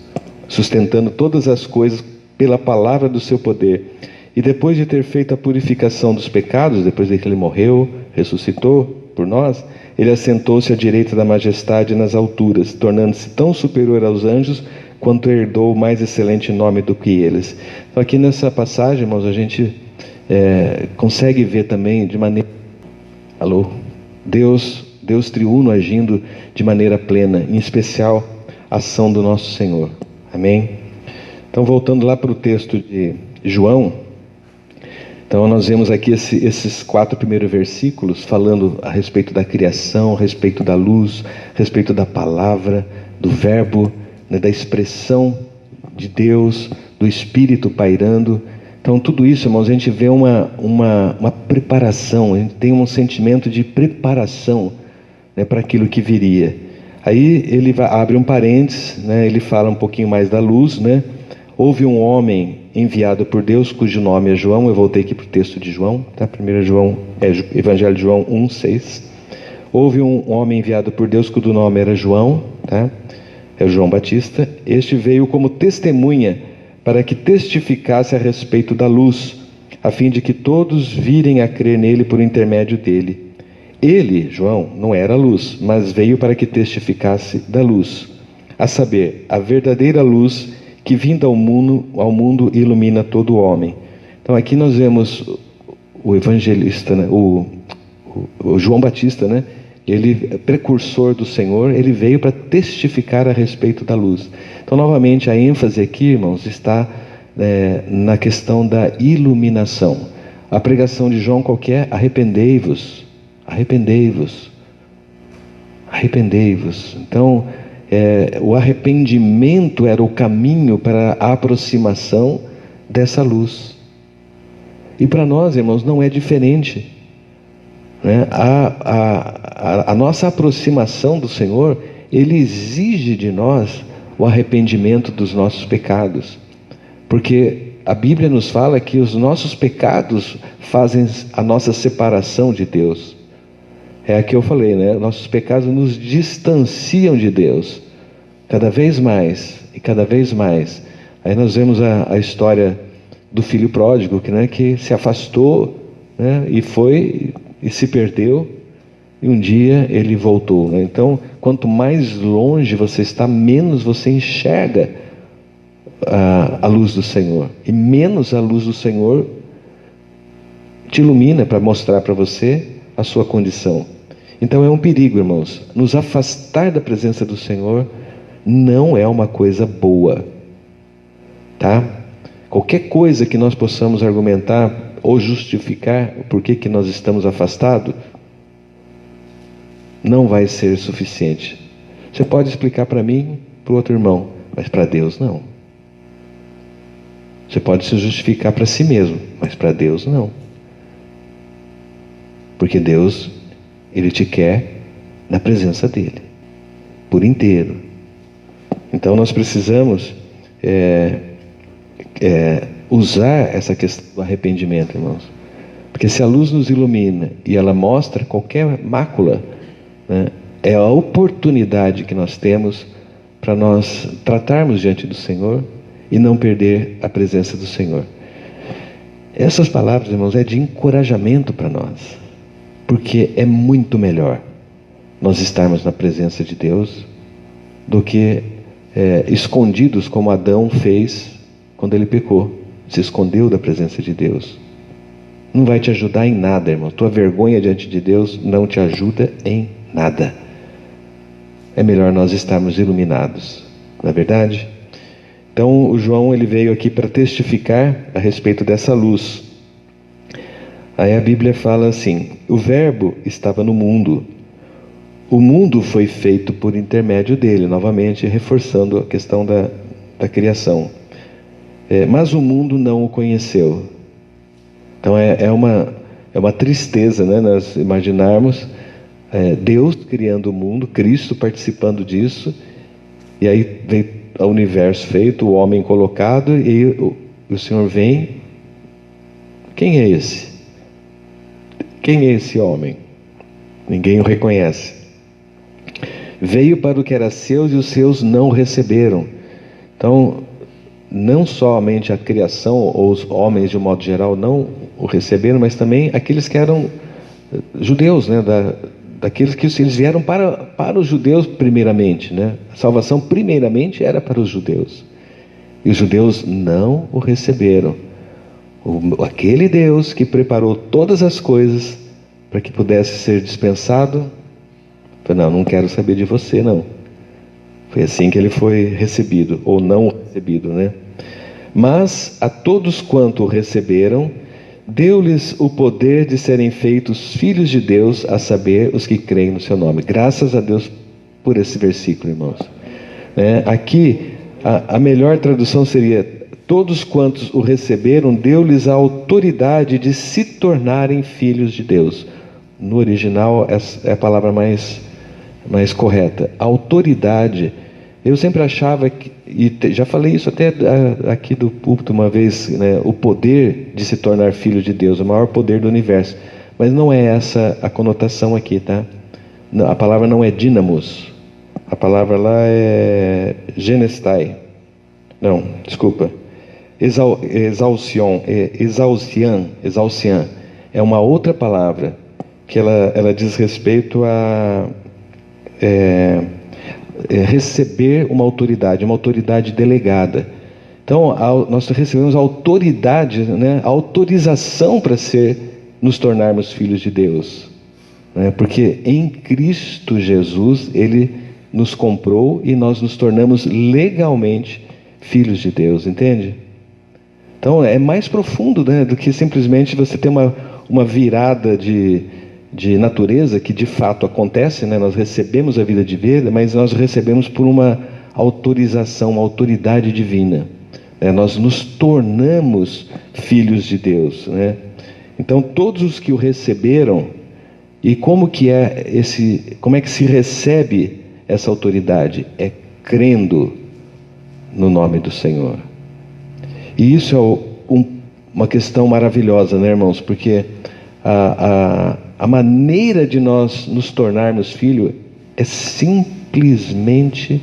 sustentando todas as coisas pela palavra do seu poder. E depois de ter feito a purificação dos pecados, depois de que Ele morreu, ressuscitou por nós, Ele assentou-se à direita da majestade nas alturas, tornando-se tão superior aos anjos, quanto herdou o mais excelente nome do que eles. Então aqui nessa passagem, irmãos, a gente consegue ver também de maneira... Deus triuno agindo de maneira plena, em especial a ação do nosso Senhor. Amém? Então, voltando lá para o texto de João, então nós vemos aqui esses 4 primeiros versículos falando a respeito da criação, a respeito da luz, a respeito da palavra, do verbo, né, da expressão de Deus, do Espírito pairando. Então tudo isso, irmãos, a gente vê uma preparação, a gente tem um sentimento de preparação, né, para aquilo que viria. Aí ele abre um parênteses, né, ele fala um pouquinho mais da luz, né? Houve um homem enviado por Deus, cujo nome é João. Eu voltei aqui para o texto de João, tá? Evangelho de João 1:6. Houve um homem enviado por Deus, cujo nome era João, tá? É o João Batista. Este veio como testemunha, para que testificasse a respeito da luz, a fim de que todos virem a crer nele por intermédio dele. Ele, João, não era luz, mas veio para que testificasse da luz, a saber, a verdadeira luz que vinda ao mundo ilumina todo o homem. Então aqui nós vemos o evangelista, né? o João Batista, né? Ele, precursor do Senhor, ele veio para testificar a respeito da luz. Então, novamente, a ênfase aqui, irmãos, está na questão da iluminação. A pregação de João qualquer: arrependei-vos, arrependei-vos, arrependei-vos. Então, o arrependimento era o caminho para a aproximação dessa luz. E para nós, irmãos, não é diferente. A nossa aproximação do Senhor, Ele exige de nós o arrependimento dos nossos pecados, porque a Bíblia nos fala que os nossos pecados fazem a nossa separação de Deus. É aqui eu falei, né? Nossos pecados nos distanciam de Deus, cada vez mais e cada vez mais. Aí nós vemos a história do filho pródigo, que se afastou, né? E se perdeu, e um dia ele voltou, né? Então, quanto mais longe você está, menos você enxerga a luz do Senhor, e menos a luz do Senhor te ilumina para mostrar para você a sua condição. Então é um perigo, irmãos. Nos afastar da presença do Senhor não é uma coisa boa, tá? Qualquer coisa que nós possamos argumentar ou justificar o porquê que nós estamos afastados, não vai ser suficiente. Você pode explicar para mim, para o outro irmão, mas para Deus não. Você pode se justificar para si mesmo, mas para Deus não. Porque Deus, Ele te quer na presença dEle, por inteiro. Então nós precisamos usar essa questão do arrependimento, irmãos. Porque se a luz nos ilumina e ela mostra qualquer mácula, né, é a oportunidade que nós temos para nós tratarmos diante do Senhor e não perder a presença do Senhor. Essas palavras, irmãos, é de encorajamento para nós, porque é muito melhor nós estarmos na presença de Deus do que escondidos como Adão fez quando ele pecou, se escondeu da presença de Deus. Não vai te ajudar em nada, irmão. Tua vergonha diante de Deus não te ajuda em nada. É melhor nós estarmos iluminados, não é verdade? Então o João, ele veio aqui para testificar a respeito dessa luz. Aí a Bíblia fala assim: o verbo estava no mundo, o mundo foi feito por intermédio dele, novamente reforçando a questão da criação. Mas o mundo não o conheceu. Então é uma tristeza, né, nós imaginarmos Deus criando o mundo, Cristo participando disso, e aí veio o universo feito, o homem colocado, e o Senhor vem. Quem é esse? Quem é esse homem? Ninguém o reconhece. Veio para o que era seu e os seus não o receberam. Então, não somente a criação ou os homens de um modo geral não o receberam, mas também aqueles que eram judeus, né? Daqueles que eles vieram para os judeus primeiramente, né? A salvação primeiramente era para os judeus. E os judeus não o receberam. Aquele Deus que preparou todas as coisas para que pudesse ser dispensado, falou: não quero saber de você, não. Foi assim que ele foi recebido, ou não recebido, né? Mas a todos quanto o receberam, deu-lhes o poder de serem feitos filhos de Deus, a saber, os que creem no seu nome. Graças a Deus por esse versículo, irmãos. Aqui, a melhor tradução seria: todos quantos o receberam, deu-lhes a autoridade de se tornarem filhos de Deus. No original, é a palavra mais correta. Autoridade. Eu sempre achava e já falei isso até aqui do púlpito uma vez, né, o poder de se tornar filho de Deus, o maior poder do universo. Mas não é essa a conotação aqui, tá? Não, a palavra não é dínamos. A palavra lá é genestai. Não, desculpa. Exaucian. É uma outra palavra que ela diz respeito a receber uma autoridade delegada. Então, nós recebemos a autoridade, né, a autorização para nos tornarmos filhos de Deus, né, porque em Cristo Jesus, Ele nos comprou e nós nos tornamos legalmente filhos de Deus, entende? Então, é mais profundo, né, do que simplesmente você ter uma virada de natureza, que de fato acontece, né? Nós recebemos a vida de vida, mas nós recebemos por uma autorização, uma autoridade divina, né? Nós nos tornamos filhos de Deus, né? Então todos os que o receberam, e como é que se recebe essa autoridade? É crendo no nome do Senhor. E isso é uma questão maravilhosa, né, irmãos? Porque a maneira de nós nos tornarmos filhos é simplesmente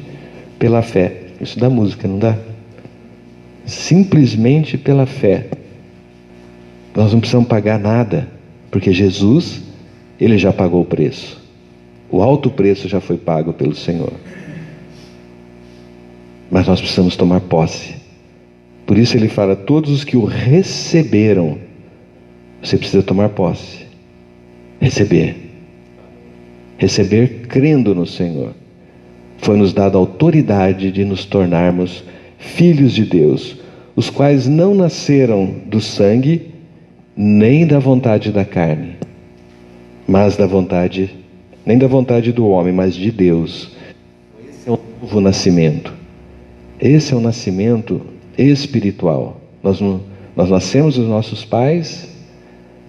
pela fé. Isso dá música, não dá? Simplesmente pela fé. Nós não precisamos pagar nada, porque Jesus, Ele já pagou o preço. O alto preço já foi pago pelo Senhor. Mas nós precisamos tomar posse. Por isso Ele fala: todos os que o receberam, você precisa tomar posse. Receber crendo no Senhor. Foi nos dada a autoridade de nos tornarmos filhos de Deus, os quais não nasceram do sangue, nem da vontade da carne, mas da vontade, nem da vontade do homem, mas de Deus. Esse é um novo nascimento. Esse é um nascimento espiritual. Nós nascemos dos nossos pais,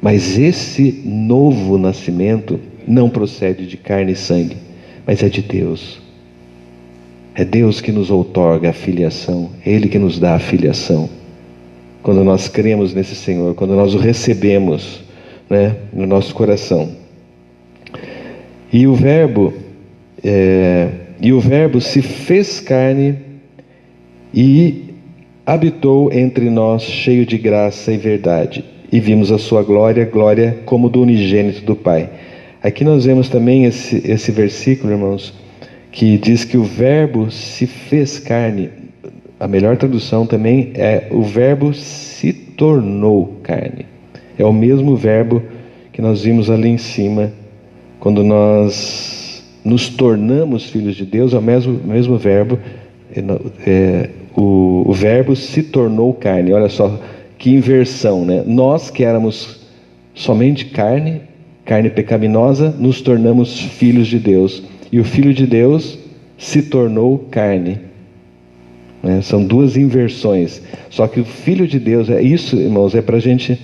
mas esse novo nascimento não procede de carne e sangue, mas é de Deus. É Deus que nos outorga a filiação, é Ele que nos dá a filiação. Quando nós cremos nesse Senhor, quando nós o recebemos, né, no nosso coração. E o Verbo se fez carne e habitou entre nós, cheio de graça e verdade. E vimos a sua glória, glória como do unigênito do Pai. Aqui nós vemos também esse versículo, irmãos, que diz que o Verbo se fez carne. A melhor tradução também é: o Verbo se tornou carne. É o mesmo verbo que nós vimos ali em cima, quando nós nos tornamos filhos de Deus. É o mesmo verbo. O Verbo se tornou carne. Olha só que inversão, né? Nós que éramos somente carne pecaminosa, nos tornamos filhos de Deus. E o Filho de Deus se tornou carne. São duas inversões. Só que o Filho de Deus, isso, irmãos, é para a gente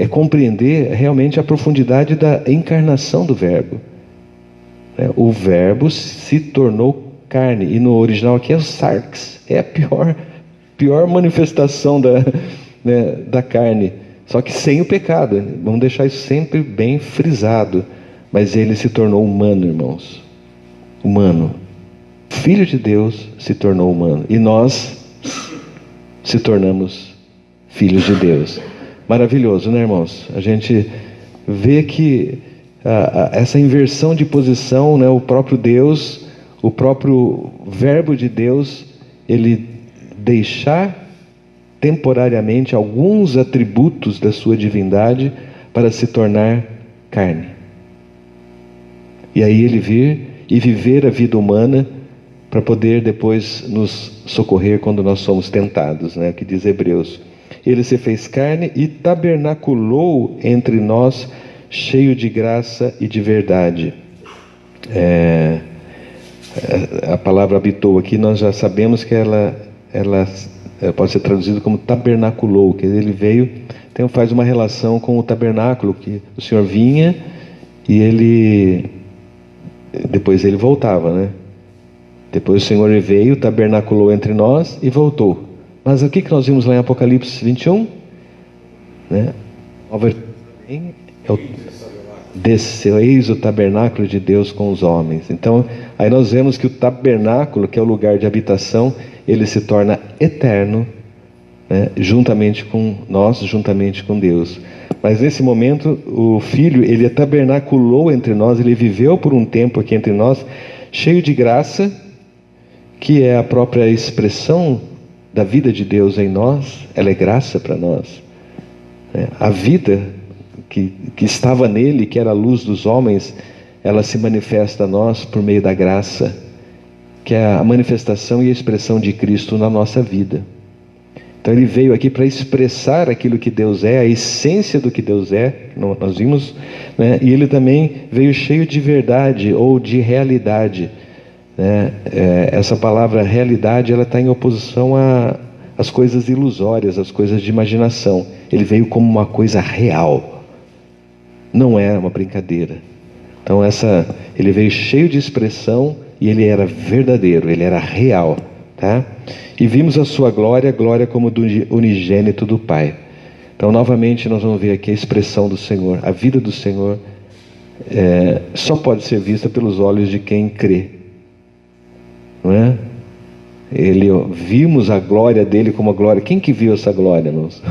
compreender realmente a profundidade da encarnação do Verbo. O Verbo se tornou carne. E no original aqui é o sarx. É a pior manifestação da carne. Só que sem o pecado. Vamos deixar isso sempre bem frisado. Mas ele se tornou humano, irmãos. Humano. Filho de Deus se tornou humano. E nós se tornamos filhos de Deus. Maravilhoso, né, irmãos? A gente vê que essa inversão de posição, né, o próprio Deus, o próprio Verbo de Deus, ele deixar temporariamente alguns atributos da sua divindade para se tornar carne. E aí ele vir e viver a vida humana para poder depois nos socorrer quando nós somos tentados, né? Que diz Hebreus. Ele se fez carne e tabernaculou entre nós, cheio de graça e de verdade. A palavra habitou aqui, nós já sabemos que ela pode ser traduzida como tabernaculou, que ele veio, então faz uma relação com o tabernáculo, que o Senhor vinha e depois ele voltava, né? Depois o Senhor veio, tabernaculou entre nós e voltou. Mas o que nós vimos lá em Apocalipse 21? Né? Desceu, eis o tabernáculo de Deus com os homens. Então, aí nós vemos que o tabernáculo, que é o lugar de habitação, ele se torna eterno, né? Juntamente com nós, juntamente com Deus. Mas nesse momento, o Filho, ele tabernaculou entre nós, ele viveu por um tempo aqui entre nós, cheio de graça, que é a própria expressão da vida de Deus em nós. Ela é graça para nós. A vida que estava nele, que era a luz dos homens, ela se manifesta a nós por meio da graça, que é a manifestação e a expressão de Cristo na nossa vida. Então ele veio aqui para expressar aquilo que Deus é, a essência do que Deus é, nós vimos, né? E ele também veio cheio de verdade ou de realidade, né? Essa palavra realidade, ela está em oposição às coisas ilusórias, às coisas de imaginação. Ele veio como uma coisa real, não é uma brincadeira. Então ele veio cheio de expressão e ele era verdadeiro, ele era real, tá? E vimos a sua glória, glória como do unigênito do Pai. Então novamente nós vamos ver aqui a expressão do Senhor. A vida do Senhor só pode ser vista pelos olhos de quem crê, não é? Vimos a glória dele como a glória. Quem que viu essa glória, irmãos?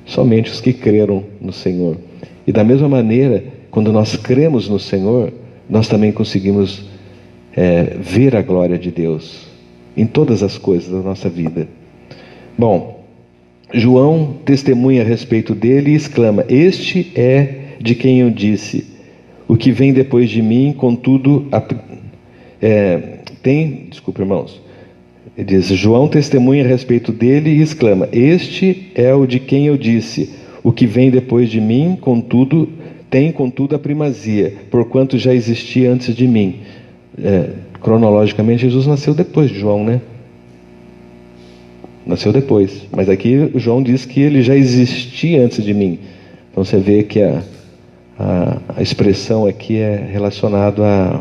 Somente os que creram no Senhor. E da mesma maneira, quando nós cremos no Senhor, nós também conseguimos ver a glória de Deus em todas as coisas da nossa vida. Bom, João testemunha a respeito dele e exclama: este é de quem eu disse, o que vem depois de mim, contudo, desculpa, irmãos, Ele diz: João testemunha a respeito dele e exclama: este é o de quem eu disse, o que vem depois de mim, tem contudo a primazia, porquanto já existia antes de mim. Cronologicamente, Jesus nasceu depois de João, né? Nasceu depois. Mas aqui João diz que ele já existia antes de mim. Então você vê que a expressão aqui é relacionada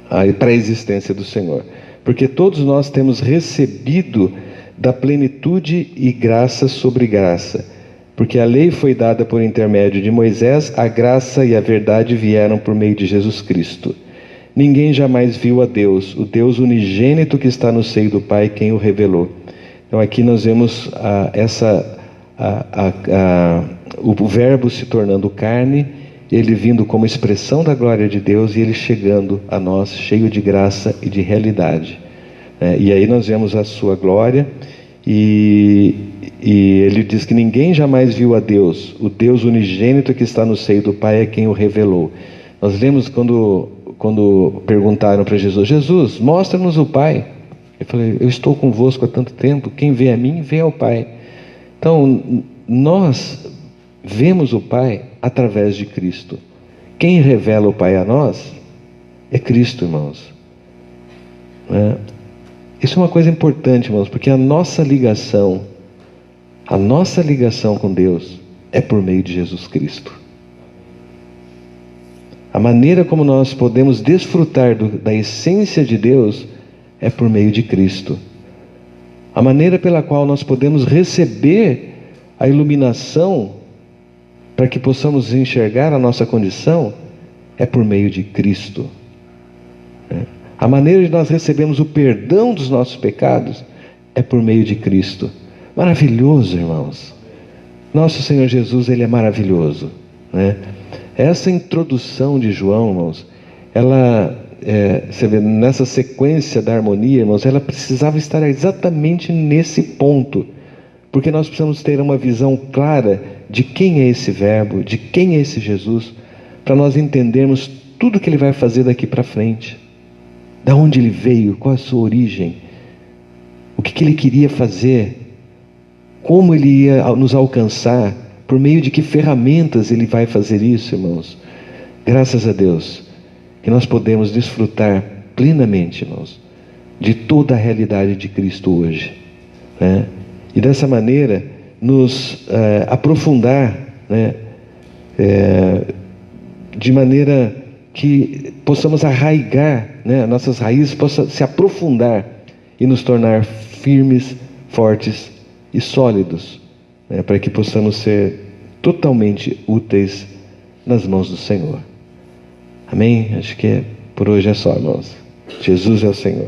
à pré-existência do Senhor. Porque todos nós temos recebido da plenitude e graça sobre graça. Porque a lei foi dada por intermédio de Moisés, a graça e a verdade vieram por meio de Jesus Cristo. Ninguém jamais viu a Deus, o Deus unigênito que está no seio do Pai, quem o revelou. Então aqui nós vemos o Verbo se tornando carne, ele vindo como expressão da glória de Deus e ele chegando a nós cheio de graça e de realidade. E aí nós vemos a sua glória e ele diz que ninguém jamais viu a Deus, o Deus unigênito que está no seio do Pai é quem o revelou. Nós lemos quando perguntaram para Jesus: Jesus, mostra-nos o Pai. Ele falou: eu estou convosco há tanto tempo, quem vê a mim, vê ao Pai. Então, nós vemos o Pai através de Cristo. Quem revela o Pai a nós é Cristo, irmãos. Isso é uma coisa importante, irmãos, porque a nossa ligação com Deus é por meio de Jesus Cristo. A maneira como nós podemos desfrutar da essência de Deus é por meio de Cristo. A maneira pela qual nós podemos receber a iluminação para que possamos enxergar a nossa condição é por meio de Cristo. A maneira de nós recebemos o perdão dos nossos pecados é por meio de Cristo. Maravilhoso, irmãos. Nosso Senhor Jesus, Ele é maravilhoso, né? Essa introdução de João, irmãos, você vê, nessa sequência da harmonia, irmãos, ela precisava estar exatamente nesse ponto, porque nós precisamos ter uma visão clara de quem é esse Verbo, de quem é esse Jesus, para nós entendermos tudo que Ele vai fazer daqui para frente, da onde Ele veio, qual a sua origem, o que Ele queria fazer, como Ele ia nos alcançar, por meio de que ferramentas Ele vai fazer isso, irmãos. Graças a Deus que nós podemos desfrutar plenamente, irmãos, de toda a realidade de Cristo hoje, né? E dessa maneira nos aprofundar, né? De maneira que possamos arraigar, né? Nossas raízes possam se aprofundar e nos tornar firmes, fortes e sólidos, né? Para que possamos ser totalmente úteis nas mãos do Senhor. Amém? Acho que por hoje é só, irmãos. Jesus é o Senhor.